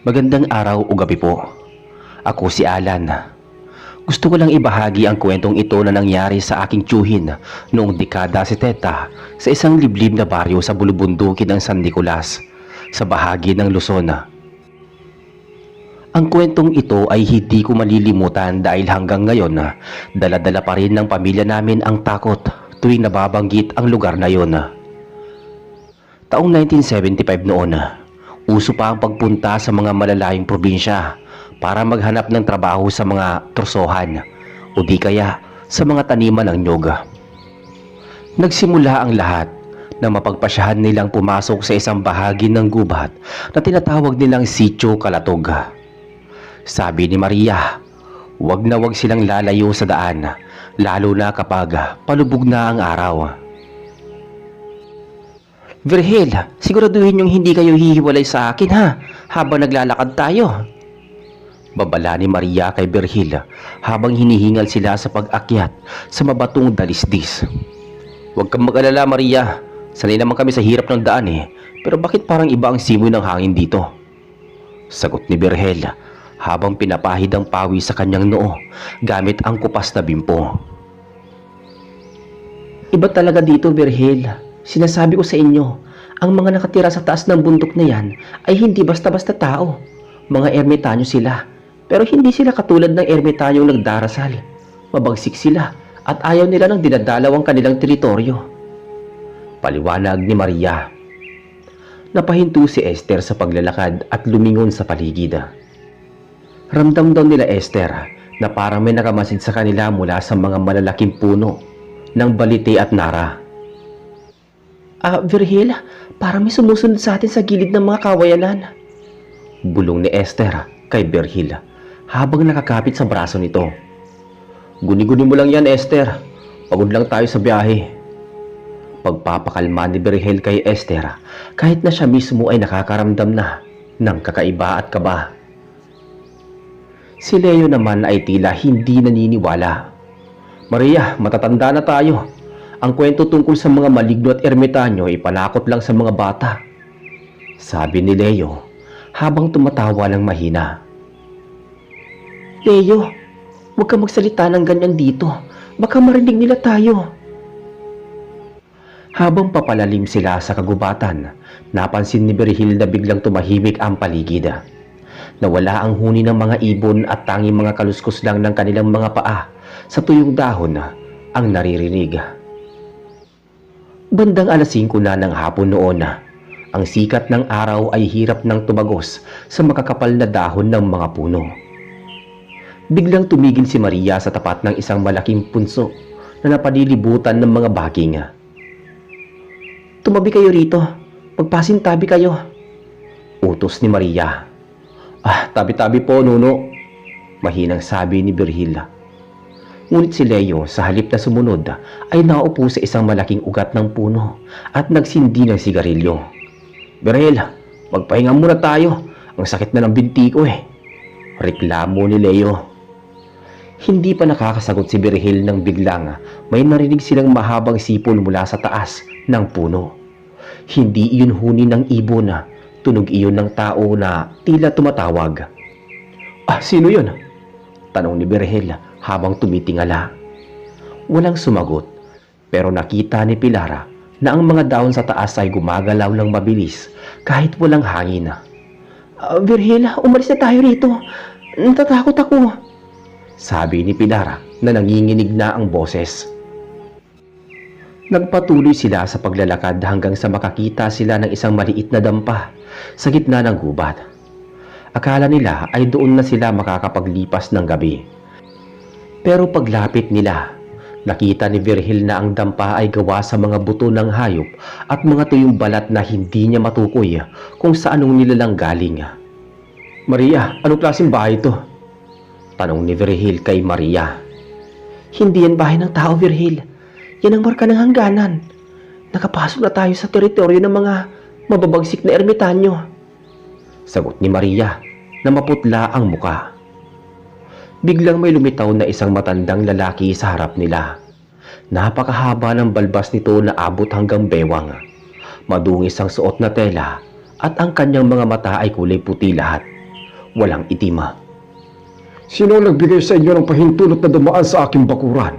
Magandang araw o gabi po. Ako si Alan. Gusto ko lang ibahagi ang kwentong ito na nangyari sa aking tiyuhin noong dekada 70 sa isang liblib na baryo sa bulubundukin ng San Nicolas, sa bahagi ng Luzon. Ang kwentong ito ay hindi ko malilimutan dahil hanggang ngayon dala-dala pa rin ng pamilya namin ang takot tuwing nababanggit ang lugar na yon. Taong 1975 noon, uso pa ang pagpunta sa mga malalayong probinsya para maghanap ng trabaho sa mga trosohan o di kaya sa mga taniman ng nyog. Nagsimula ang lahat na mapagpasyahan nilang pumasok sa isang bahagi ng gubat na tinatawag nilang Sitio Kalatog. Sabi ni Maria, wag na wag silang lalayo sa daan, lalo na kapag palubog na ang araw. Virgil, siguraduhin yung hindi kayo hihiwalay sa akin ha, habang naglalakad tayo. Babala ni Maria kay Virgil habang hinihingal sila sa pag-akyat sa mabatong dalisdis. Huwag kang mag-alala Maria, sanay naman kami sa hirap ng daan pero bakit parang iba ang simoy ng hangin dito? Sagot ni Virgil habang pinapahid ang pawis sa kanyang noo gamit ang kupas na bimpo. Iba talaga dito Virgil. Sinasabi ko sa inyo, ang mga nakatira sa taas ng bundok na yan ay hindi basta-basta tao. Mga ermitanyo sila, pero hindi sila katulad ng ermitanyong nagdarasal. Mabagsik sila at ayaw nila ng dinadalaw ang kanilang teritoryo. Paliwanag ni Maria. Napahinto si Esther sa paglalakad at lumingon sa paligid. Ramdam daw nila Esther na parang may nakamasid sa kanila mula sa mga malalaking puno ng balite at nara. Virgil, parang may sumusunod sa atin sa gilid ng mga kawayanan. Bulong ni Esther kay Virgil habang nakakapit sa braso nito. Guni-guni mo lang yan Esther, pagod lang tayo sa biyahe. Pagpapakalma ni Virgil kay Esther kahit na siya mismo ay nakakaramdam na ng kakaiba at kaba. Si Leo naman ay tila hindi naniniwala. Maria, matatanda na tayo. Ang kwento tungkol sa mga maligno at ermitanyo ay panakot lang sa mga bata. Sabi ni Leo habang tumatawa ng mahina. Leo, huwag kang magsalita ng ganyan dito. Baka marinig nila tayo. Habang papalalim sila sa kagubatan, napansin ni Virgil na biglang tumahimik ang paligid. Nawala ang huni ng mga ibon at tanging mga kaluskos lang ng kanilang mga paa sa tuyong dahon ang naririnig. Bandang alas 5 na ng hapon noon, ang sikat ng araw ay hirap nang tumagos sa makakapal na dahon ng mga puno. Biglang tumigil si Maria sa tapat ng isang malaking punso na napadilibutan ng mga baging. Tumabi kayo rito, magpasintabi kayo. Utos ni Maria. Tabi-tabi po, Nuno. Mahinang sabi ni Virgil. Ngunit si Leo sa halip na sumunod ay naupo sa isang malaking ugat ng puno at nagsindi ng sigarilyo. Virgil, magpahinga muna tayo. Ang sakit na ng binti ko Reklamo ni Leo. Hindi pa nakakasagot si Virgil nang biglang may narinig silang mahabang sipol mula sa taas ng puno. Hindi iyon huni ng ibon, tunog iyon ng tao na tila tumatawag. Sino yun? Tanong ni Virgil habang tumitingala. Walang sumagot, pero nakita ni Pilara na ang mga dahon sa taas ay gumagalaw ng mabilis kahit walang hangin. Virgil, umalis na tayo rito. Natatakot ako. Sabi ni Pilara na nanginginig na ang boses. Nagpatuloy sila sa paglalakad hanggang sa makakita sila ng isang maliit na dampa sa gitna ng gubat. Akala nila ay doon na sila makakapaglipas ng gabi. Pero paglapit nila, nakita ni Virgil na ang dampa ay gawa sa mga buto ng hayop at mga tuyong balat na hindi niya matukoy kung saanong nilalang galing. Maria, anong klaseng bahay ito? Tanong ni Virgil kay Maria. Hindi yan bahay ng tao, Virgil. Yan ang marka ng hangganan. Nakapasok na tayo sa teritoryo ng mga mababagsik na ermitanyo. Sagot ni Maria na maputla ang muka. Biglang may lumitaw na isang matandang lalaki sa harap nila. Napakahaba ng balbas nito na abot hanggang bewang. Madungis ang suot na tela at ang kanyang mga mata ay kulay puti lahat. walang itima. Sino ang nagbigay sa inyo ng pahintulot na dumaan sa aking bakuran?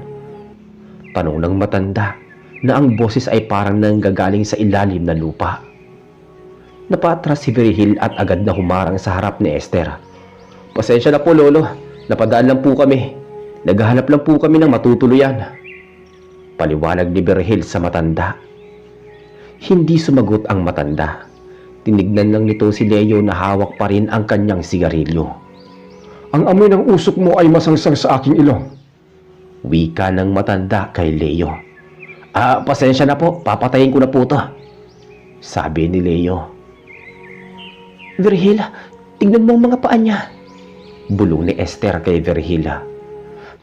Tanong ng matanda na ang boses ay parang nanggagaling sa ilalim ng lupa. Napatras si Virgil at agad na humarang sa harap ni Esther. Pasensya na po, Lolo. Napadaan lang po kami. Naghahanap lang po kami ng matutuluyan. Paliwanag ni Virgil sa matanda. Hindi sumagot ang matanda. Tinignan lang nito si Leo na hawak pa rin ang kanyang sigarilyo. Ang amoy ng usok mo ay masangsang sa aking ilong. Wika ng matanda kay Leo. Pasensya na po. Papatayin ko na po to. Sabi ni Leo. Virgil, tingnan mo ang mga paa niya. Bulong ni Esther kay Virgil.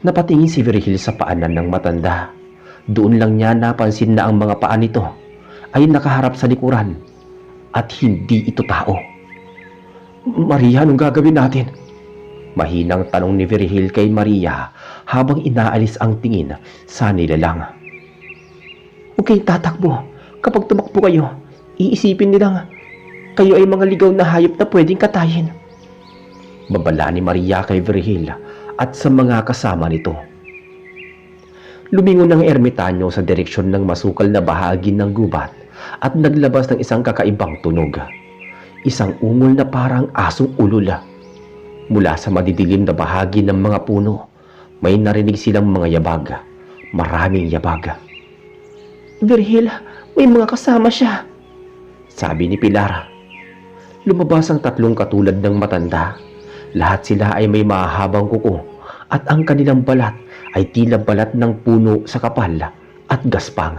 Napatingin si Virgil sa paanan ng matanda. Doon lang niya napansin na ang mga paa nito ay nakaharap sa likuran at hindi ito tao. Maria, anong gagawin natin? Mahinang tanong ni Virgil kay Maria habang inaalis ang tingin sa nilalang. Huwag kayong tatakbo. Kapag tumakbo kayo, iisipin nilang kayo ay mga ligaw na hayop na pwedeng katayin. Babala ni Maria kay Virgil at sa mga kasama nito. Lumingon ang ermitanyo sa direksyon ng masukal na bahagi ng gubat at naglabas ng isang kakaibang tunog. Isang ungol na parang asong ulol. Mula sa madidilim na bahagi ng mga puno, may narinig silang mga yabag. Maraming yabag. Virgil, may mga kasama siya, sabi ni Pilar. Lumabas ang tatlong katulad ng matanda. Lahat sila ay may mahabang kuko at ang kanilang balat ay tila balat ng puno sa kapal at gaspang.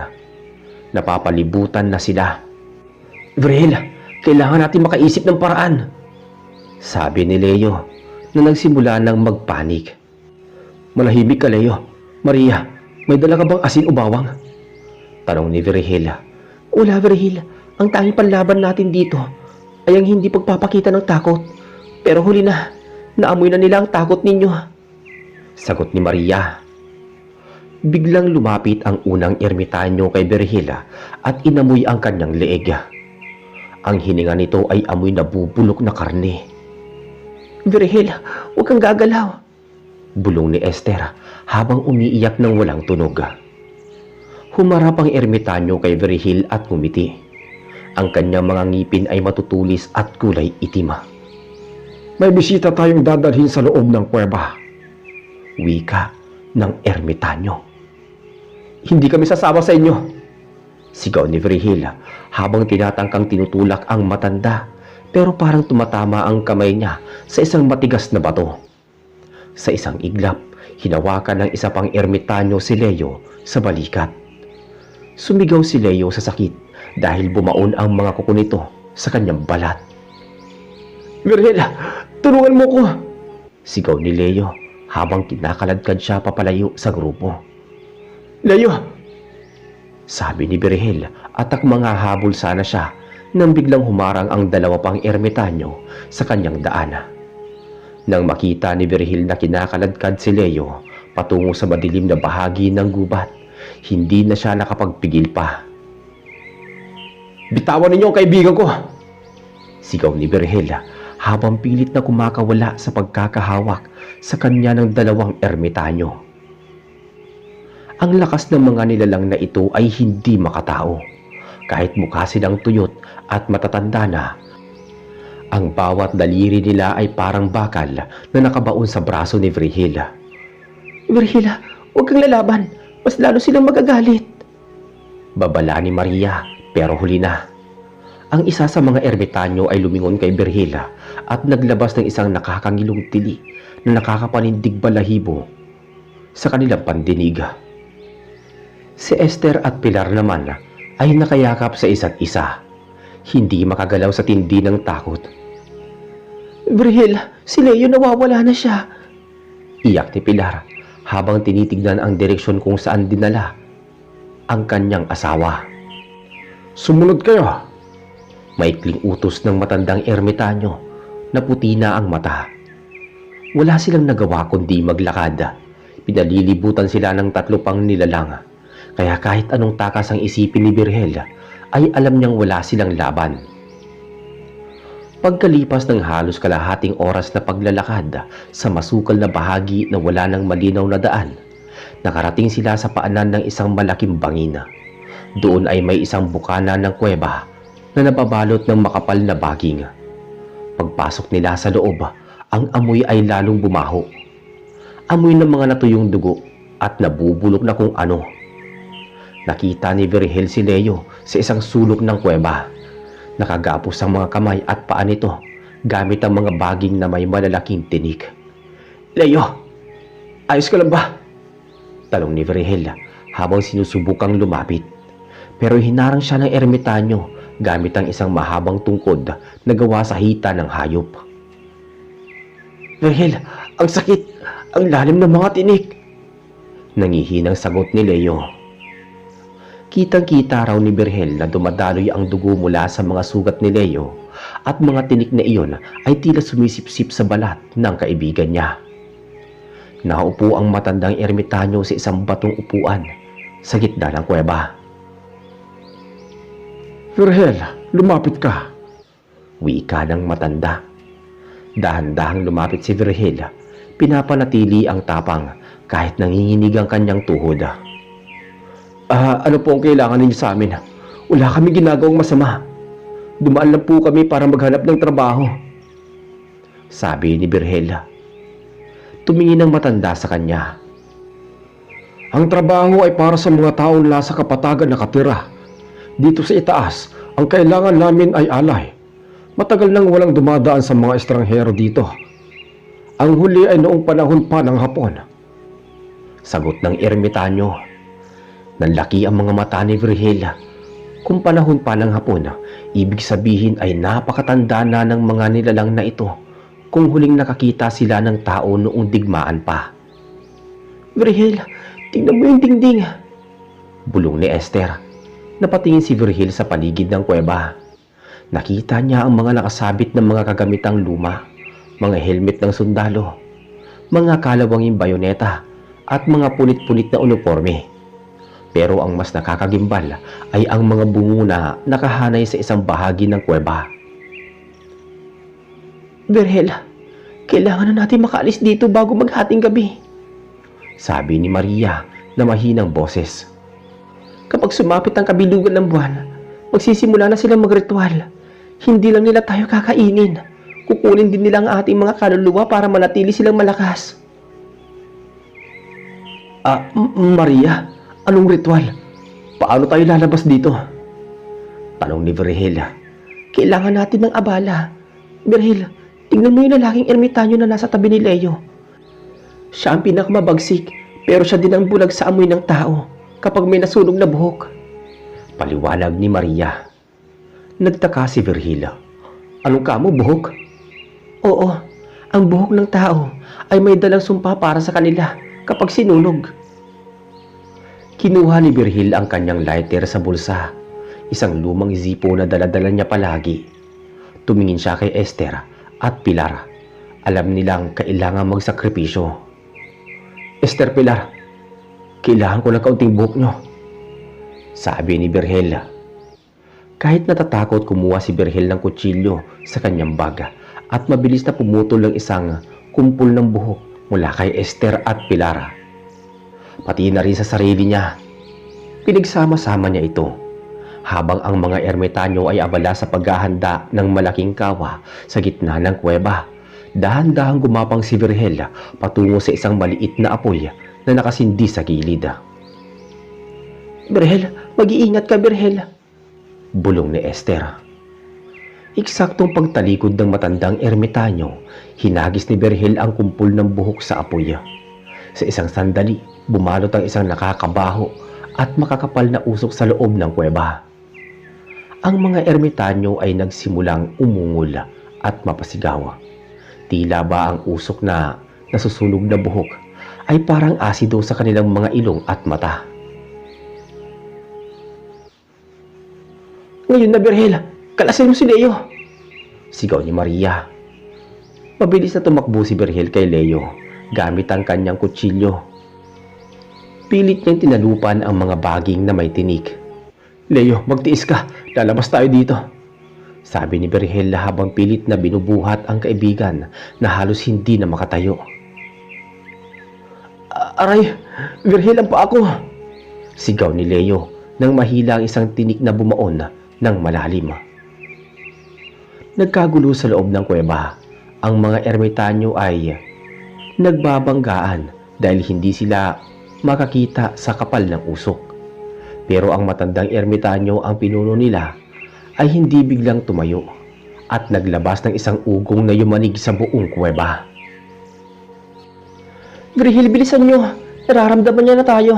Napapalibutan na sila. Virgil, kailangan natin makaisip ng paraan, sabi ni Leo na nagsimula ng magpanik. Malahimik ka, Leo. Maria, may dala ka bang asin o bawang? Tanong ni Virgil. Wala, Virgil. Ang tanging panlaban natin dito ay ang hindi pagpapakita ng takot. Pero huli na, naamoy na nila ang takot ninyo, sagot ni Maria. Biglang lumapit ang unang ermitanyo kay Virgil at inamoy ang kanyang leeg. Ang hininga nito ay amoy na bubulok na karne. Virgil, huwag kang gagalaw, bulong ni Esther habang umiiyak ng walang tunog. Humarap ang ermitanyo kay Virgil at ngumiti. Ang kanyang mga ngipin ay matutulis at kulay itim. May bisita tayong dadalhin sa loob ng kuweba, wika ng ermitanyo. Hindi kami sasama sa inyo, sigaw ni Virgil habang tinatangkang tinutulak ang matanda, pero parang tumatama ang kamay niya sa isang matigas na bato. Sa isang iglap, hinawakan ng isa pang ermitanyo si Leo sa balikat. Sumigaw si Leo sa sakit dahil bumaon ang mga kuko nito sa kanyang balat. Virgil, tulungan mo ko, sigaw ni Leo habang kinakaladkad siya papalayo sa grupo. Leo, sabi ni Virgil at manghahabol sana siya nang biglang humarang ang dalawa pang ermitanyo sa kanyang daan. Nang makita ni Virgil na kinakaladkad si Leo patungo sa madilim na bahagi ng gubat, hindi na siya nakapagpigil pa. Bitawan ninyo ang kaibigan ko, sigaw ni Virgil habang pilit na kumakawala sa pagkakahawak sa kanya ng dalawang ermitanyo. Ang lakas ng mga nilalang na ito ay hindi makatao. Kahit mukha silang tuyot at matatanda na, ang bawat daliri nila ay parang bakal na nakabaon sa braso ni Virgil. Virgil, huwag kang lalaban. Mas lalo silang magagalit, babala ni Maria, pero huli na. Ang isa sa mga ermitanyo ay lumingon kay Virgil at naglabas ng isang nakakangilong tili na nakakapanindig balahibo sa kanilang pandinig. Si Esther at Pilar naman ay nakayakap sa isa't isa, hindi makagalaw sa tindi ng takot. Virgil, si Leo nawawala na siya, iyak ni Pilar habang tinitignan ang direksyon kung saan dinala ang kanyang asawa. Sumunod kayo, maikling utos ng matandang ermitanyo na puti na ang mata. Wala silang nagawa kundi maglakad. Pinalilibutan sila ng tatlo pang nilalang, kaya kahit anong takas ang isipin ni Virgil ay alam niyang wala silang laban. Pagkalipas ng halos kalahating oras na paglalakad sa masukal na bahagi na wala ng malinaw na daan, nakarating sila sa paanan ng isang malaking bangin. Doon ay may isang bukana ng kuweba na nababalot ng makapal na baging. Pagpasok nila sa loob, ang amoy ay lalong bumaho. Amoy ng mga natuyong dugo at nabubulok na kung ano. Nakita ni Virgil si Leo sa isang sulok ng kuweba. Nakagapos ang mga kamay at paa nito gamit ang mga baging na may malalaking tinik. "Leo, ayos ka lang ba?" Tanong ni Virgil habang sinusubukang lumapit. Pero hinarang siya ng ermitanyo gamit ang isang mahabang tungkod na gawa sa hita ng hayop. "Virgil, ang sakit! Ang lalim ng mga tinik!" Nangihinang sagot ni Leo. Kitang-kita raw ni Virgil na dumadaloy ang dugo mula sa mga sugat ni Leo at mga tinik na iyon ay tila sumisipsip sa balat ng kaibigan niya. Nakaupo ang matandang ermitanyo sa isang batong upuan sa gitna ng kuweba. Virgil, lumapit ka. Wika ng matanda. Dahan-dahang lumapit si Virgil, pinapanatili ang tapang kahit nanginginig ang kanyang tuhod. Ano po ang kailangan ninyo sa amin? Wala kami ginagawang masama. Dumaan lang po kami para maghanap ng trabaho. Sabi ni Virgil. Tumingin ang matanda sa kanya. Ang trabaho ay para sa mga taong nasa kapatagan nakatira. Dito sa itaas, ang kailangan namin ay alay. Matagal nang walang dumadaan sa mga estranghero dito. Ang huli ay noong panahon pa ng Hapon. Sagot ng ermitanyo. Nanlaki ang mga mata ni Virgil. Kung panahon pa ng Hapon, ibig sabihin ay napakatanda na ng mga nilalang na ito kung huling nakakita sila ng tao noong digmaan pa. Virgil, tingnan mo yung dingding. Bulong ni Esther. Napatingin si Virgil sa paligid ng kuweba. Nakita niya ang mga nakasabit ng mga kagamitang luma, mga helmet ng sundalo, mga kalawanging bayoneta at mga punit-punit na uniforme. Pero ang mas nakakagimbal ay ang mga bungo na nakahanay sa isang bahagi ng kuweba. Virgil, kailangan na natin makaalis dito bago maghating gabi. Sabi ni Maria na mahinang boses. Kapag sumapit ang kabilugan ng buwan, magsisimula na silang magritual. Hindi lang nila tayo kakainin. Kukunin din nila ang ating mga kaluluwa para manatili silang malakas. Maria, anong ritual? Paano tayo lalabas dito? Tanong ni Virgil. Kailangan natin ng abala. Virgil, tingnan mo yung lalaking ermitanyo na nasa tabi ni Leo. Siya ang pinakamabagsik, pero siya din ang bulag sa amoy ng tao kapag may nasunog na buhok. Paliwanag ni Maria. Nagtaka si Virgil. Anong kamo, buhok? Oo, ang buhok ng tao ay may dalang sumpa para sa kanila kapag sinunog. Kinuha ni Virgil ang kanyang lighter sa bulsa, isang lumang zipo na daladala niya palagi. Tumingin siya kay Esther at Pilar. Alam nilang kailangan magsakripisyo. Esther, Pilar, kailangan ko ng kaunting buhok nyo. Sabi ni Virgil. Kahit natatakot, kumuha si Virgil ng kutsilyo sa kanyang bag at mabilis na pumutol ang isang kumpol ng buhok mula kay Esther at Pilar. Pati na rin sa sarili niya. Pinagsama-sama niya ito habang ang mga ermitanyo ay abala sa paghahanda ng malaking kawa sa gitna ng kuweba. Dahan-dahang gumapang si Virgil patungo sa isang maliit na apoy na nakasindi sa gilid. Virgil, mag-iingat ka, Virgil. Bulong ni Esther. Eksaktong pagtalikod ng matandang ermitanyo, hinagis ni Virgil ang kumpol ng buhok sa apoy. Sa isang sandali, bumalot ang isang nakakabaho at makakapal na usok sa loob ng kuweba. Ang mga ermitanyo ay nagsimulang umungol at mapasigaw. Tila ba ang usok na nasusunog na buhok ay parang asido sa kanilang mga ilong at mata. Ngayon na, Virgil, kalasin mo si Leo. Sigaw ni Maria. Mabilis na tumakbo si Virgil kay Leo gamit ang kanyang kutsilyo. Pilit niyang tinalupan ang mga baging na may tinik. Leo, magtiis ka. Lalabas tayo dito. Sabi ni Berhel habang pilit na binubuhat ang kaibigan na halos hindi na makatayo. Aray, Berhel ang pa ako! Sigaw ni Leo nang mahila ang isang tinik na bumaon ng malalim. Nagkagulo sa loob ng kuweba. Ang mga ermitanyo ay nagbabanggaan dahil hindi sila makakita sa kapal ng usok. Pero ang matandang ermitanyo ang pinuno nila ay hindi biglang tumayo at naglabas ng isang ugong na yumanig sa buong kuweba. Berhel, bilisan nyo! Nararamdaman niya na tayo!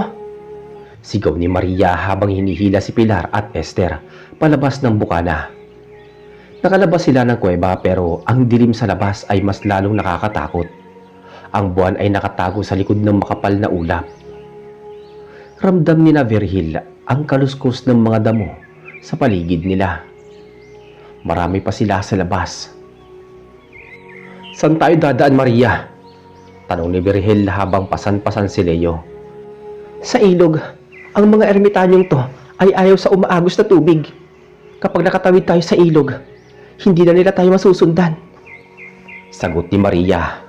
Sigaw ni Maria habang hinihila si Pilar at Esther palabas ng bukana. Nakalabas sila ng kuweba pero ang dilim sa labas ay mas lalong nakakatakot. Ang buwan ay nakatago sa likod ng makapal na ulap. Ramdam ni Berhel ang kaluskos ng mga damo sa paligid nila. Marami pa sila sa labas. Saan tayo dadaan, Maria? Tanong ni Berhel habang pasan-pasan si Leo. Sa ilog. Ang mga ermitanyong to ay ayaw sa umaagos na tubig. Kapag nakatawid tayo sa ilog, hindi na nila tayo masusundan. Sagot ni Maria.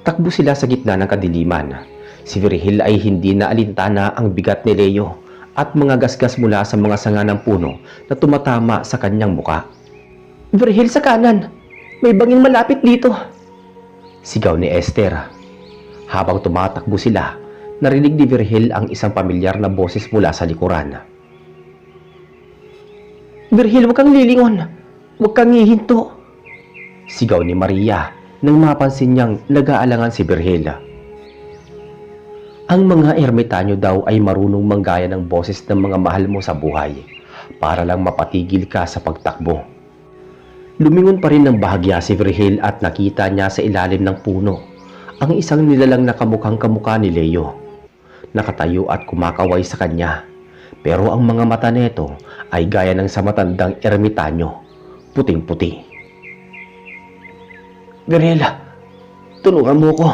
Takbo sila sa gitna ng kadiliman. Si Berhel ay hindi na alintana ang bigat ni Leo at mga gasgas mula sa mga sanga ng puno na tumatama sa kanyang muka. Berhel, sa kanan! May bangin malapit dito! Sigaw ni Esther. Habang tumatakbo sila, narinig ni Berhel ang isang pamilyar na boses mula sa likuran. Berhel, huwag kang lilingon! Huwag kang hihinto! Sigaw ni Maria nang mapansin niyang nag-aalangan si Berhel. Ang mga ermitanyo daw ay marunong manggaya ng boses ng mga mahal mo sa buhay para lang mapatigil ka sa pagtakbo. Lumingon pa rin ng bahagya si Berhel at nakita niya sa ilalim ng puno ang isang nilalang na kamukhang kamukha ni Leo. Nakatayo at kumakaway sa kanya, pero ang mga mata neto ay gaya ng sa matandang ermitanyo, puting-puti. Berhel, tulungan mo ko.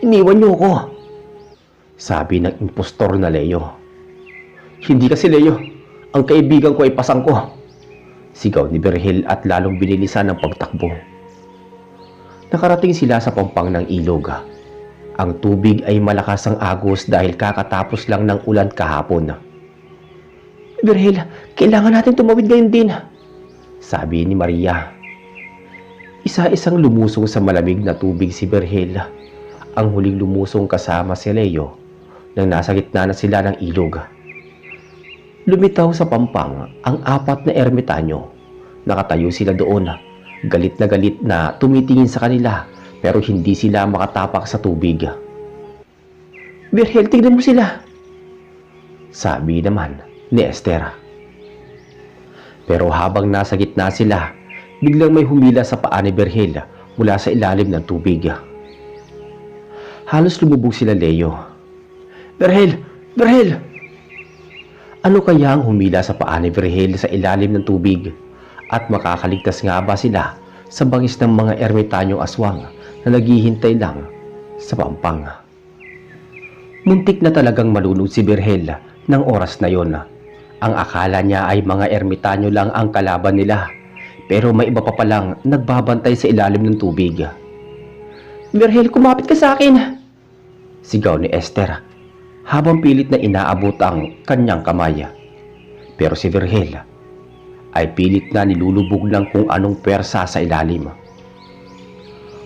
Iniwan niyo ko. Sabi ng impostor na Leo. Hindi kasi Leo, ang kaibigan ko ay pasang ko. Sigaw ni Berhel at lalong binilisan ng pagtakbo. Nakarating sila sa pampang ng ilog. Ang tubig ay malakas ang agos dahil kakatapos lang ng ulan kahapon. Berhel, kailangan natin tumawid ngayon din. Sabi ni Maria. Isa-isang lumusong sa malamig na tubig si Berhel. Ang huling lumusong kasama si Leo nang nasa gitna na sila ng ilog. Lumitaw sa pampang ang apat na ermitanyo. Nakatayo sila doon, galit na tumitingin sa kanila pero hindi sila makatapak sa tubig. Berhel, tignan mo sila! Sabi naman ni Esther. Pero habang nasa gitna sila, biglang may humila sa paa ni Berhel mula sa ilalim ng tubig. Halos lumubog sila Leo. Berhel! Berhel! Ano kaya ang humila sa paa ni Berhel sa ilalim ng tubig? At makakaligtas nga ba sila sa bangis ng mga ermitanyong aswang na naghihintay lang sa pampang? Muntik na talagang malunod si Berhel ng oras na yon. Ang akala niya ay mga ermitanyo lang ang kalaban nila, pero may iba pa palang nagbabantay sa ilalim ng tubig. Berhel, kumapit ka sa akin! Sigaw ni Esther habang pilit na inaabot ang kanyang kamay. Pero si Berhel ay pilit na nilulubog lang kung anong pwersa sa ilalim.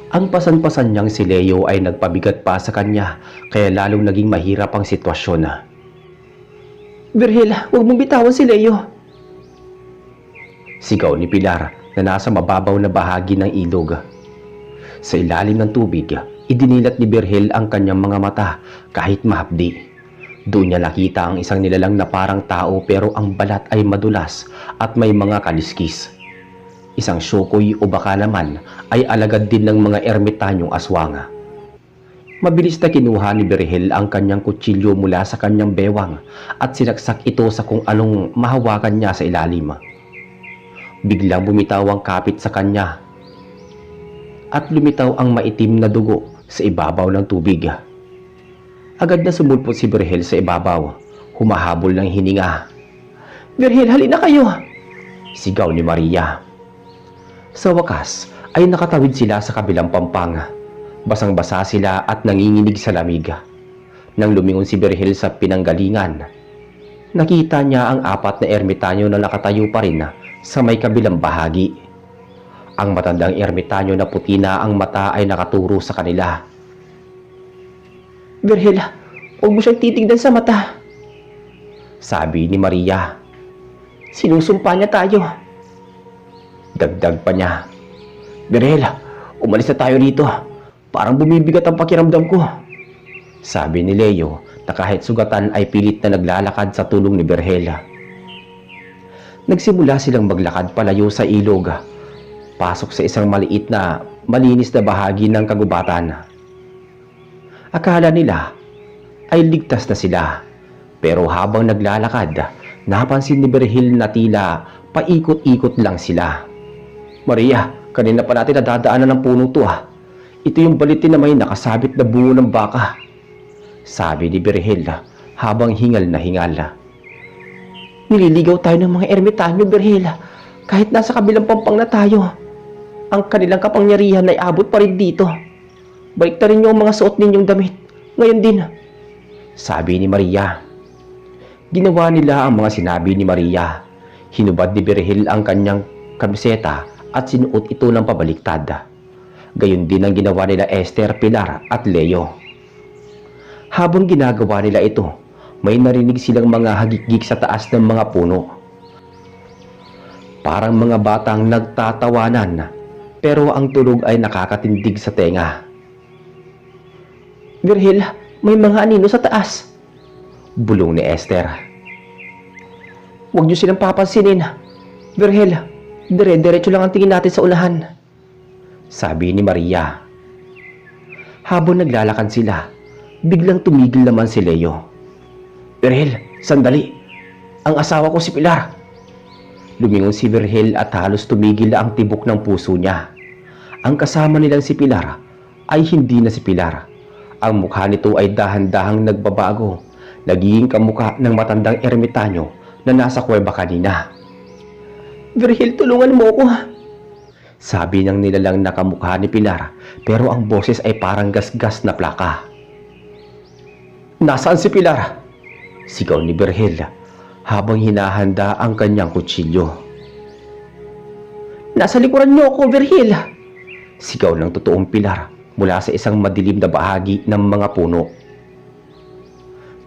Ang pasan-pasan niyang si Leo ay nagpabigat pa sa kanya kaya lalong naging mahirap ang sitwasyon. Berhel, huwag mong bitawan si Leo! Sigaw ni Pilar na nasa mababaw na bahagi ng ilog. Sa ilalim ng tubig, idinilat ni Berhel ang kanyang mga mata kahit mahapdi. Doon niya nakita ang isang nilalang na parang tao pero ang balat ay madulas at may mga kaliskis. Isang syokoy o baka naman ay alagad din ng mga ermitanyong aswang. Mabilis na kinuha ni Berhel ang kanyang kutsilyo mula sa kanyang bewang at sinaksak ito sa kung anong mahawakan niya sa ilalim. Biglang bumitaw ang kapit sa kanya at lumitaw ang maitim na dugo sa ibabaw ng tubig. Agad na sumulpot si Berhel sa ibabaw, humahabol ng hininga. Berhel, halina kayo! Sigaw ni Maria. Sa wakas ay nakatawid sila sa kabilang pampang. Basang-basa sila at nanginginig sa lamig. Nang lumingon si Berhel sa pinanggalingan, nakita niya ang 4 na ermitanyo na nakatayo pa rin sa may kabilang bahagi. Ang matandang ermitanyo na puti na ang mata ay nakaturo sa kanila. Berhel, huwag mo siyang titignan sa mata, sabi ni Maria. Sinusumpa niya tayo. Dagdag pa niya. Berhel, umalis na tayo rito. Parang bumibigat ang pakiramdam ko, sabi ni Leo na kahit sugatan ay pilit na naglalakad sa tulong ni Berhel. Nagsimula silang maglakad palayo sa ilog, pasok sa isang maliit na malinis na bahagi ng kagubatan. Akala nila ay ligtas na sila, pero habang naglalakad, napansin ni Berhel na tila paikot-ikot lang sila. Maria, kanina pa natin nadadaanan ng puno to ah. Ito yung balitin na may nakasabit na bungo ng baka, sabi ni Berhel habang hingal na hingal. Nililigaw tayo ng mga ermitanyo, Berhel. Kahit nasa kabilang pampang na tayo, ang kanilang kapangyarihan ay abot pa rin dito. Balik na rin yung mga suot ninyong damit. Ngayon din, sabi ni Maria. Ginawa nila ang mga sinabi ni Maria. Hinubad ni Berhel ang kanyang kamiseta at sinuot ito ng pabaliktad. Gayon din ang ginawa nila Esther, Pilar at Leo. Habang ginagawa nila ito, may narinig silang mga hagikgik sa taas ng mga puno. Parang mga batang nagtatawanan, pero ang tunog ay nakakatindig sa tenga. Berhel, may mga anino sa taas, bulong ni Esther. Huwag niyo silang papansinin. Berhel, dire-diretso lang ang tingin natin sa unahan, sabi ni Maria. Habang naglalakad sila, biglang tumigil naman si Leo. Berhel, sandali. Ang asawa ko si Pilar. Lumingon si Berhel at halos tumigil ang tibok ng puso niya. Ang kasama nilang si Pilar ay hindi na si Pilar. Ang mukha nito ay dahan-dahang nagbabago, nagiging kamukha ng matandang ermitanyo na nasa kuweba kanina. Berhel, tulungan mo ko, sabi ng nilalang na kamukha ni Pilar, pero ang boses ay parang gasgas na plaka. Nasaan si Pilar? Sigaw ni Berhel habang hinahanda ang kanyang kutsilyo. Nasa likuran niyo ako, Berhel, sigaw ng totoong Pilar mula sa isang madilim na bahagi ng mga puno.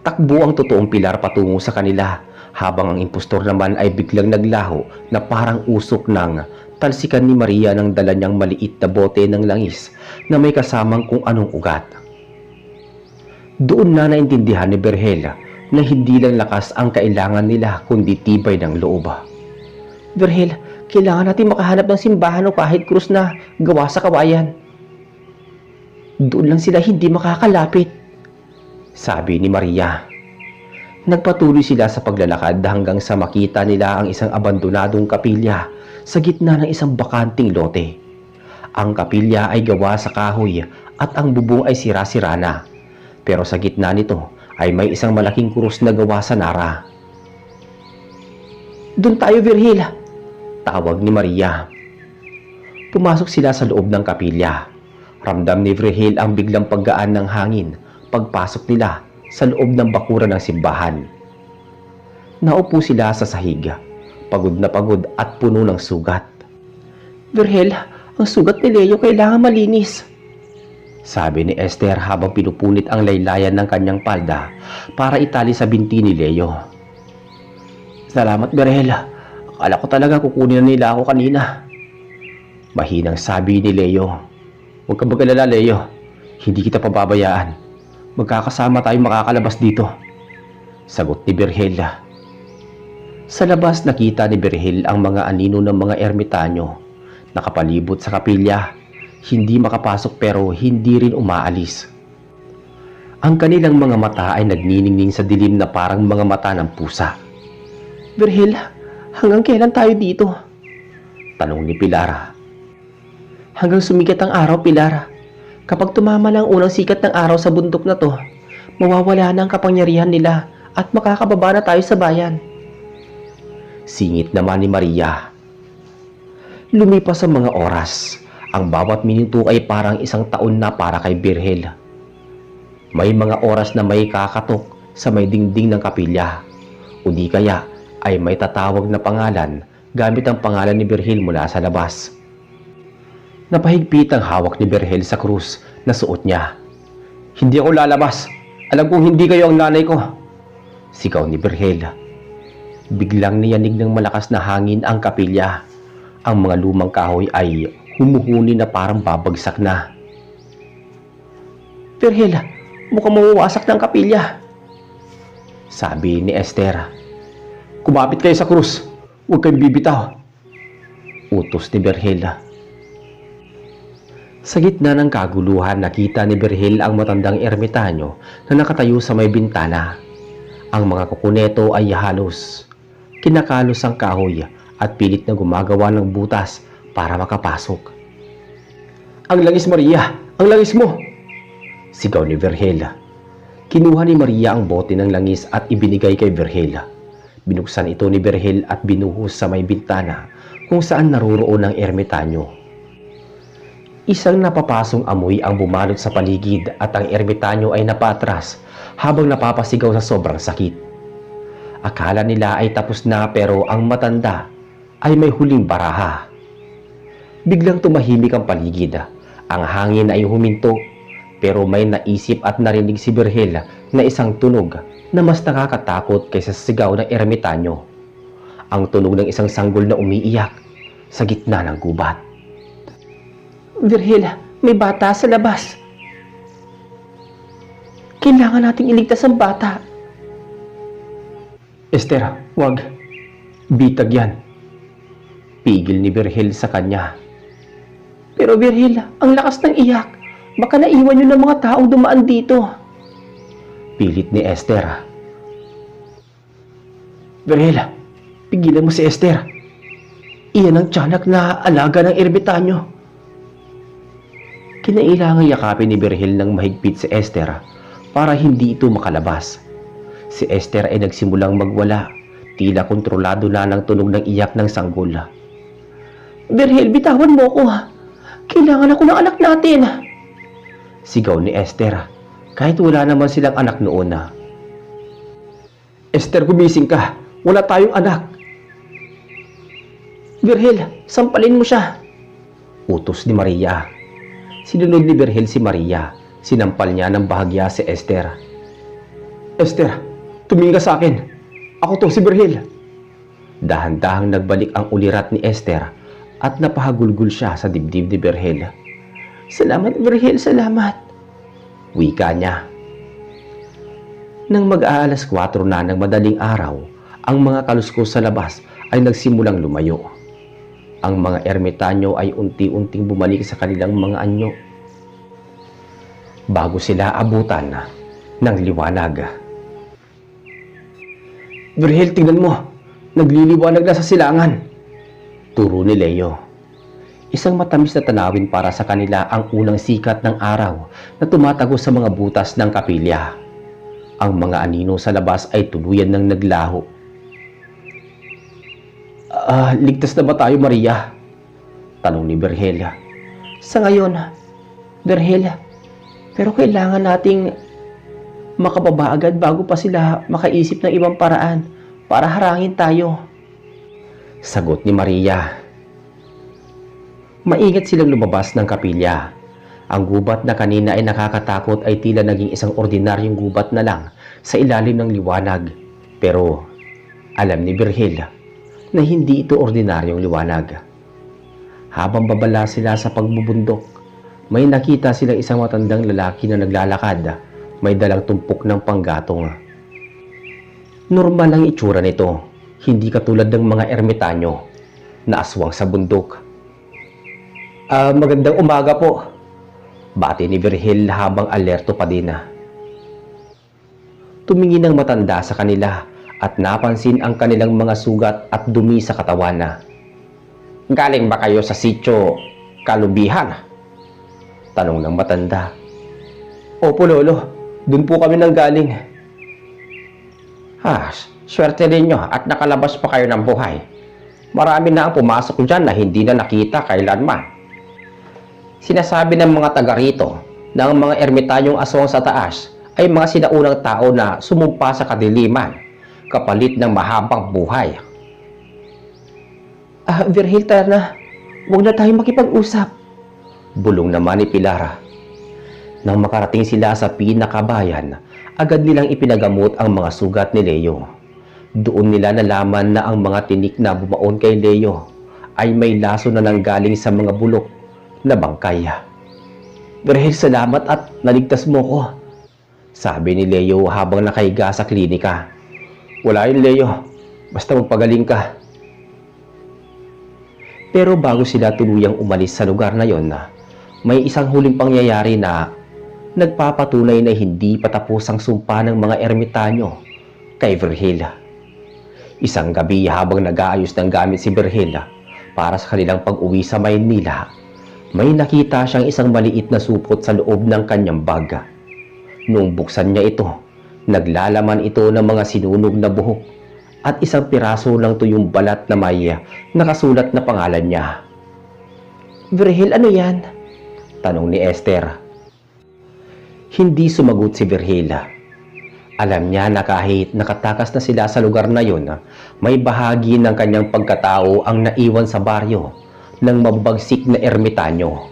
Takbo ang totoong Pilar patungo sa kanila, habang ang impostor naman ay biglang naglaho na parang usok ng talsikan ni Maria ng dala niyang maliit na bote ng langis na may kasamang kung anong ugat. Doon na naintindihan ni Berhel na hindi lang lakas ang kailangan nila kundi tibay ng loob. Berhel, kailangan natin makahanap ng simbahan o kahit krus na gawa sa kawayan. Doon lang sila hindi makakalapit, sabi ni Maria. Nagpatuloy sila sa paglalakad hanggang sa makita nila ang isang abandonadong kapilya sa gitna ng isang bakanting lote. Ang kapilya ay gawa sa kahoy at ang bubong ay sira-sira na, pero sa gitna nito ay may isang malaking krus na gawa sa nara. Doon tayo, Berhel, tawag ni Maria. Pumasok sila sa loob ng kapilya. Ramdam ni Berhel ang biglang paggaan ng hangin pagpasok nila sa loob ng bakuran ng simbahan. Naupo sila sa sahig, pagod na pagod at puno ng sugat. Berhel, ang sugat ni Leo kailangan malinis, sabi ni Esther habang pinupunit ang laylayan ng kanyang palda para itali sa binti ni Leo. Salamat, Berhel. Akala ko talaga kukunin na nila ako kanina, mahinang sabi ni Leo. Huwag ka mag-alala, Leo. Hindi kita pababayaan. Magkakasama tayo makakalabas dito, sagot ni Berhel. Sa labas nakita ni Berhel ang mga anino ng mga ermitanyo. Nakapalibot sa kapilya. Hindi makapasok pero hindi rin umaalis. Ang kanilang mga mata ay nagniningning sa dilim na parang mga mata ng pusa. Berhel, hanggang kailan tayo dito? Tanong ni Pilar. Hanggang sumikat ang araw, Pilar. Kapag tumama na ang unang sikat ng araw sa bundok na to, mawawala na ang kapangyarihan nila at makakababa na tayo sa bayan. Singit naman ni Maria. Lumipas ang mga oras. Ang bawat minuto ay parang isang taon na para kay Birhel. May mga oras na may kakatok sa may dingding ng kapilya. O di kaya ay may tatawag na pangalan gamit ang pangalan ni Birhel mula sa labas. Napahigpit ang hawak ni Birhel sa krus na suot niya. "Hindi ako lalabas. Alam kong hindi kayo ang nanay ko," sigaw ni Birhel. Biglang niyanig ng malakas na hangin ang kapilya. Ang mga lumang kahoy ay humuhuni na parang babagsak na. "Birhel, mukhang mawawasak ng kapilya," sabi ni Esther. "Kumapit kayo sa krus. Huwag kayong bibitaw," utos ni Birhel. Sa gitna ng kaguluhan, nakita ni Birhel ang matandang ermitanyo na nakatayo sa may bintana. Ang mga kukuneto ay halos kinakalos ang kahoy at pilit na gumagawa ng butas para makapasok. "Ang langis, Maria! Ang langis mo!" sigaw ni Birhel. Kinuha ni Maria ang bote ng langis at ibinigay kay Birhel. Binuksan ito ni Birhel at binuhos sa may bintana kung saan naroroon ang ermitanyo. Isang napapasong amoy ang bumalot sa paligid at ang ermitanyo ay napatras habang napapasigaw sa sobrang sakit. Akala nila ay tapos na pero ang matanda ay may huling baraha. Biglang tumahimik ang paligid. Ang hangin ay huminto pero may naisip at narinig si Birhel na isang tunog na mas nakakatakot kaysa sa sigaw ng ermitanyo. Ang tunog ng isang sanggol na umiiyak sa gitna ng gubat. "Birhel, may bata sa labas. Kailangan nating iligtas ang bata." "Esther, wag. Bitag yan," pigil ni Birhel sa kanya. "Pero Birhel, ang lakas ng iyak. Baka naiwan yun ng mga taong dumaan dito," pilit ni Esther. "Birhel, pigilan mo si Esther. Iyan ang tiyanak na alaga ng ermitanyo." Kinailangang yakapin ni Birhel ng mahigpit si Esther para hindi ito makalabas. Si Esther ay nagsimulang magwala, tila kontrolado na ng tunog ng iyak ng sanggol. "Birhel, bitawan mo ko. Kailangan ako ng anak natin," sigaw ni Esther, kahit wala naman silang anak noon. "Esther, gumising ka. Wala tayong anak." "Birhel, sampalin mo siya," utos ni Maria. Sinunod ni Birhel si Maria. Sinampal niya ng bahagya si Esther. "Esther, tumingin ka sa akin. Ako to, si Birhel." Dahan-dahang nagbalik ang ulirat ni Esther at napahagulgul siya sa dibdib ni Birhel. "Salamat, Birhel, salamat," wika niya. Nang mag-aalas 4 na ng madaling araw, ang mga kaluskos sa labas ay nagsimulang lumayo. Ang mga ermitanyo ay unti-unting bumalik sa kanilang mga anyo bago sila abutan ng liwanag. "Birhel, tingnan mo. Nagliliwanag na sa silangan," turo ni Leo. Isang matamis na tanawin para sa kanila ang unang sikat ng araw na tumatago sa mga butas ng kapilya. Ang mga anino sa labas ay tuluyan ng naglaho. Ligtas na ba tayo, Maria?" tanong ni Birhel. "Sa ngayon, Birhel, pero kailangan nating makababa agad bago pa sila makaisip ng ibang paraan para harangin tayo," sagot ni Maria. Maingat silang lumabas ng kapilya. Ang gubat na kanina ay nakakatakot ay tila naging isang ordinaryong gubat na lang sa ilalim ng liwanag. Pero alam ni Birhel na hindi ito ordinaryong liwanag. Habang babala sila sa pagbubundok, may nakita silang isang matandang lalaki na naglalakad, may dalang tumpok ng panggatong. Normal ang itsura nito, hindi katulad ng mga ermitanyo na aswang sa bundok. Magandang umaga po," bati ni Birhel habang alerto pa din. Tumingin ang matanda sa kanila at napansin ang kanilang mga sugat at dumi sa katawan. "Galing ba kayo sa sitio Kalubihan?" tanong ng matanda. "Opo, Lolo. Doon po kami nanggaling." "Swerte ninyo at nakalabas pa kayo ng buhay. Marami na ang pumasok dyan na hindi na nakita kailanman. Sinasabi ng mga taga rito na ang mga ermitanyong aswang sa taas ay mga sinaunang tao na sumumpa sa kadiliman kapalit ng mahabang buhay. Virgil, tara na. Huwag na tayo makipag-usap. Bulong naman ni Pilara. Nang makarating sila sa pinakabayan, agad nilang ipinagamot ang mga sugat ni Leo. Doon nila nalaman na ang mga tinik na bumaon kay Leo ay may laso na nanggaling sa mga bulok na bangkay. Virgil, salamat at naligtas mo ko, sabi ni Leo habang nakahiga sa klinika. Wala yun, Leo. Basta magpagaling ka. Pero bago sila tuluyang umalis sa lugar na yon, may isang huling pangyayari na nagpapatunay na hindi patapos ang sumpa ng mga ermitanyo kay Virgil. Isang gabi habang nag-aayos ng gamit si Virgil para sa kanilang pag-uwi sa Maynila, may nakita siyang isang maliit na supot sa loob ng kanyang bag. Noong buksan niya ito, naglalaman ito ng mga sinunog na buhok at isang piraso ng tuyong balat na may nakasulat na pangalan niya. Virgil, ano yan? Tanong ni Esther. Hindi sumagot si Virgil. Alam niya na kahit nakatakas na sila sa lugar na yon, may bahagi ng kanyang pagkatao ang naiwan sa baryo ng mabagsik na ermitanyo.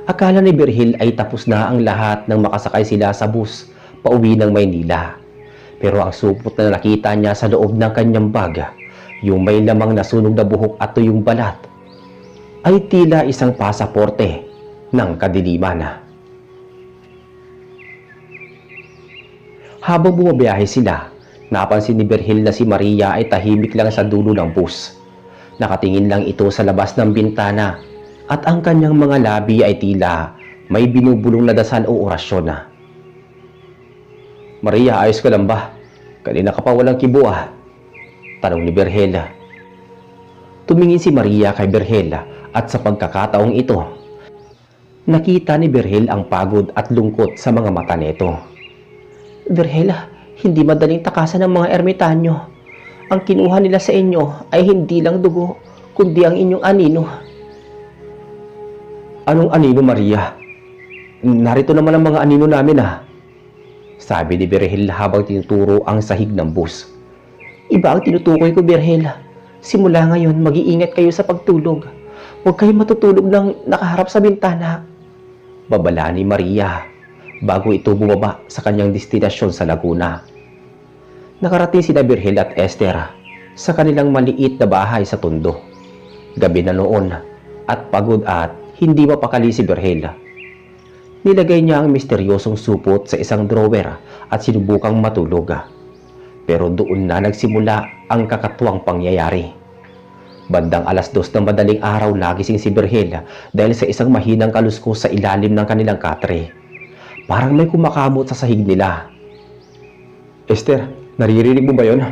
Akala ni Virgil ay tapos na ang lahat nang makasakay sila sa bus pauwi ng Maynila. Pero ang supot na nakita niya sa loob ng kanyang bag, yung may lamang nasunog na buhok at tuyong balat, ay tila isang pasaporte ng kadiliman. Habang bumabiyahe sila, napansin ni Virgil na si Maria ay tahimik lang sa dulo ng bus. Nakatingin lang ito sa labas ng bintana at ang kanyang mga labi ay tila may binubulong na dasal o orasyon. Maria, ayos ka lang ba? Kanina ka pa walang kibo ah. Tanong ni Virgil. Tumingin si Maria kay Virgil at sa pagkakataong ito, nakita ni Virgil ang pagod at lungkot sa mga mata nito. Virgil, hindi madaling takasan ng mga ermitanyo. Ang kinuha nila sa inyo ay hindi lang dugo, kundi ang inyong anino. Anong anino, Maria? Narito naman ang mga anino namin ah. Sabi ni Virgil habang tinuturo ang sahig ng bus. Iba ang tinutukoy ko, Virgil. Simula ngayon, mag-iingat kayo sa pagtulog. Huwag kayo matutulog ng nakaharap sa bintana. Babala ni Maria bago ito bumaba sa kanyang destinasyon sa Laguna. Nakarating sina Virgil at Esther sa kanilang maliit na bahay sa Tondo. Gabi na noon at pagod at hindi mapakali si Virgil. Nilagay niya ang misteryosong supot sa isang drawer at sinubukang matulog. Pero doon na nagsimula ang kakatuwang pangyayari. Bandang 2:00 ng madaling araw nagising si Virgil dahil sa isang mahinang kaluskos sa ilalim ng kanilang katre. Parang may kumakamot sa sahig nila. Esther, naririnig mo ba yon?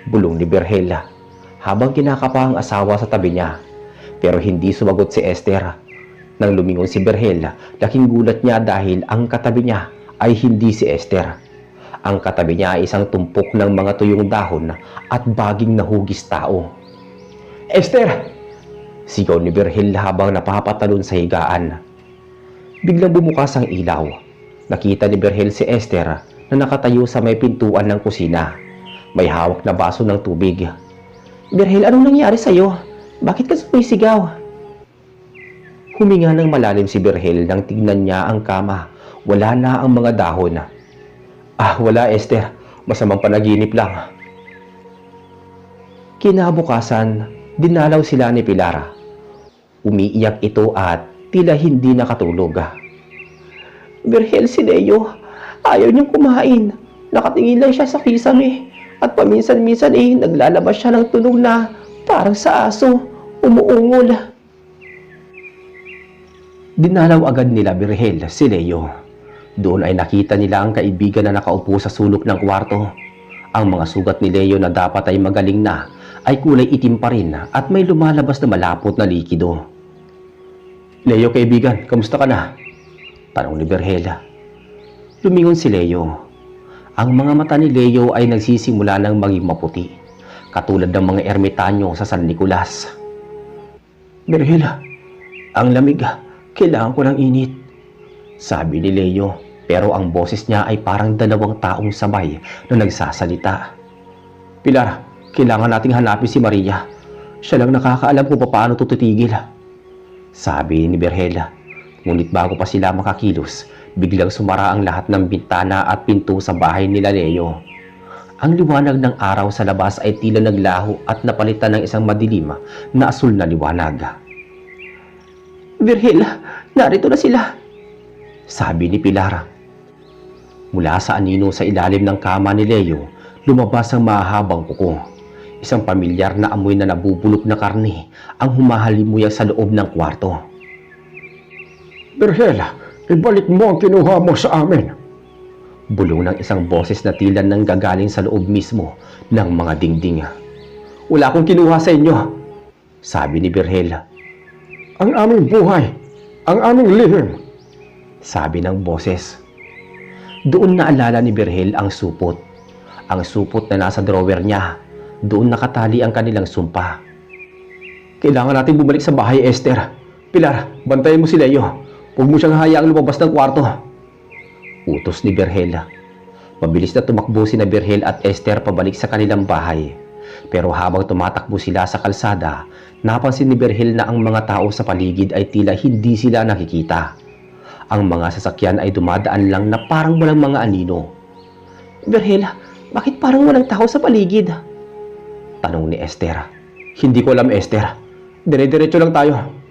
Bulong ni Virgil habang kinakapa ang asawa sa tabi niya. Pero hindi sumagot si Esther. Nang lumingon si Virgil, laking gulat niya dahil ang katabi niya ay hindi si Esther. Ang katabi niya ay isang tumpok ng mga tuyong dahon at baging nahugis tao. Esther! Sigaw ni Virgil habang napapatalon sa higaan. Biglang bumukas ang ilaw. Nakita ni Virgil si Esther na nakatayo sa may pintuan ng kusina. May hawak na baso ng tubig. Virgil, anong nangyari sa'yo? Bakit ka sumisigaw? Huminga ng malalim si Virgil nang tignan niya ang kama. Wala na ang mga dahon. Wala Esther. Masamang panaginip lang. Kinabukasan, dinalaw sila ni Pilara. Umiiyak ito at tila hindi nakatulog. Virgil, si Leo, ayaw niyang kumain. Nakatingin lang siya sa kisame. At paminsan-minsan naglalabas siya ng tunog na parang sa aso, umuungol. Dinalaw agad nila Virgil si Leo. Doon ay nakita nila ang kaibigan na nakaupo sa sulok ng kwarto. Ang mga sugat ni Leo na dapat ay magaling na ay kulay itim pa rin at may lumalabas na malapot na likido. Leo, kaibigan, kamusta ka na? Tanong ni Virgil. Lumingon si Leo. Ang mga mata ni Leo ay nagsisimula ng maging maputi. katulad ng mga ermitanyo sa San Nicolas. Virgil, ang lamig, kailangan ko ng init, sabi ni Leo, pero ang boses niya ay parang dalawang taong sabay na nagsasalita. Pilar, kailangan nating hanapin si Maria. Siya lang nakakaalam kung paano tututigil, sabi ni Virgil. Ngunit bago pa sila makakilos, biglang sumara ang lahat ng bintana at pinto sa bahay nila Leo. Ang liwanag ng araw sa labas ay tila naglaho at napalitan ng isang madilim na asul na liwanag. Virgil, narito na sila, sabi ni Pilar. Mula sa anino sa ilalim ng kama ni Leo, lumabas ang mahabang kuko. Isang pamilyar na amoy na nabubulok na karne ang humahalimuyag sa loob ng kwarto. Virgil, ibalik mo ang kinuha mo sa amin. Bulong ng isang boses na tila nang gagaling sa loob mismo ng mga dingding. Wala akong kinuha sa inyo, sabi ni Virgil. Ang aming buhay, ang aming lihim, sabi ng boses. Doon naalala ni Virgil ang supot. Ang supot na nasa drawer niya. Doon nakatali ang kanilang sumpa. Kailangan natin bumalik sa bahay, Esther. Pilar, bantayan mo si Leo. Huwag mo siyang hayaang lumabas ng kwarto, utos ni Virgil. Mabilis na tumakbo sina Virgil at Esther pabalik sa kanilang bahay. Pero habang tumatakbo sila sa kalsada, napansin ni Virgil na ang mga tao sa paligid ay tila hindi sila nakikita. Ang mga sasakyan ay dumadaan lang na parang walang mga anino. Virgil, bakit parang walang tao sa paligid? Tanong ni Esther. Hindi ko alam, Esther. Dire-diretso lang tayo.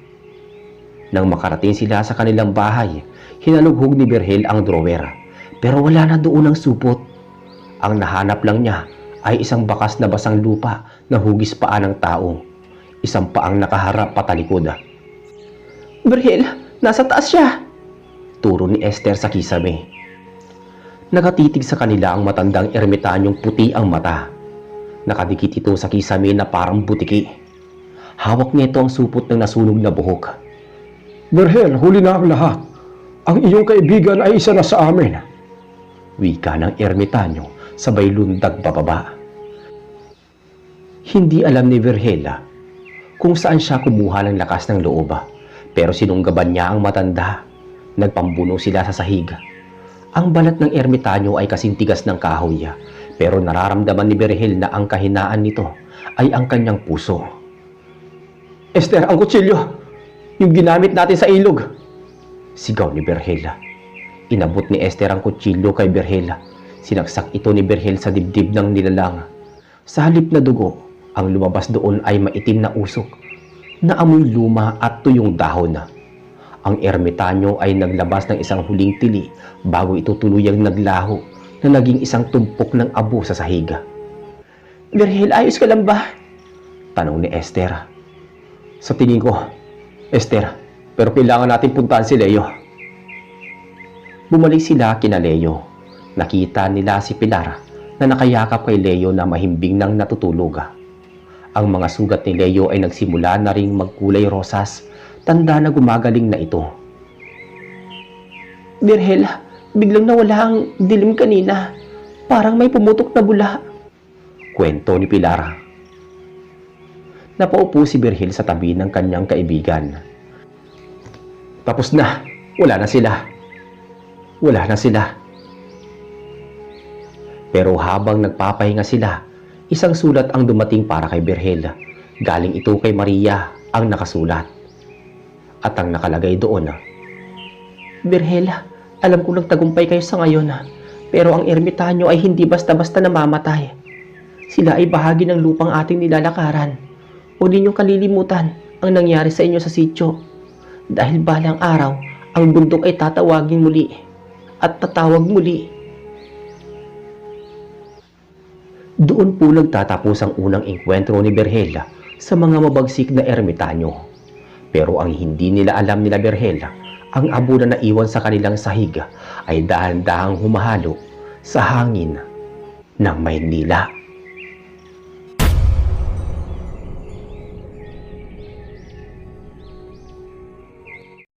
Nang makarating sila sa kanilang bahay, hinalughog ni Virgil ang drawer. Pero wala na doon ang supot. Ang nahanap lang niya ay isang bakas na basang lupa na hugis paa ng tao. Isang paang nakaharap patalikod. Virgil, nasa taas siya, turo ni Esther sa kisame. Nakatitig sa kanila ang matandang ermitanyong puti ang mata. Nakadikit ito sa kisame na parang butiki. Hawak nito ang supot ng nasunog na buhok. Virgil, huli na ang lahat. Ang iyong kaibigan ay isa na sa amin, wika ng ermitanyo sabay lundag bababa. Hindi alam ni Virgil kung saan siya kumuha ng lakas ng loob, pero sinunggaban niya ang matanda. Nagpambuno sila sa sahig. Ang balat ng ermitanyo ay kasing tigas ng kahoy, pero nararamdaman ni Virgil na ang kahinaan nito ay ang kanyang puso. Esther, ang kutsilyo! Yung ginamit natin sa ilog! Sigaw ni Virgil. Inabot ni Esther ang kutsilyo kay Virgil. Sinaksak ito ni Virgil sa dibdib ng nilalang. Sa halip na dugo, ang lumabas doon ay maitim na usok na amoy luma at tuyong dahon. Ang ermitanyo ay naglabas ng isang huling tili bago ito tuluyang naglaho na naging isang tumpok ng abo sa sahig. Virgil, ayos ka lang ba? Tanong ni Esther. Sa tingin ko, Esther, pero kailangan natin puntahan si Leo. Bumalik sila kina Leo. Nakita nila si Pilar na nakayakap kay Leo na mahimbing nang natutulog. Ang mga sugat ni Leo ay nagsimula na ring magkulay rosas, tanda na gumagaling na ito. Virgil, biglang nawala ang dilim kanina. Parang may pumutok na bula, kwento ni Pilar. Napaupo si Virgil sa tabi ng kanyang kaibigan. Tapos na. Wala na sila. Wala na sila. Pero habang nagpapahinga sila, isang sulat ang dumating para kay Virgil. Galing ito kay Maria ang nakasulat. At ang nakalagay doon, Virgil, alam ko nagtagumpay kayo sa ngayon, pero ang ermitanyo ay hindi basta-basta namamatay. Sila ay bahagi ng lupang ating nilalakaran. Huwag ninyong kalilimutan ang nangyari sa inyo sa sityo. Dahil balang araw, ang bundok ay tatawagin muli at tatawag muli. Doon po nagtatapos ang unang engkwentro ni Virgil sa mga mabagsik na ermitanyo. Pero ang hindi nila alam nila Virgil, ang abo na naiwan sa kanilang sahig ay dahan-dahang humahalo sa hangin ng Maynila.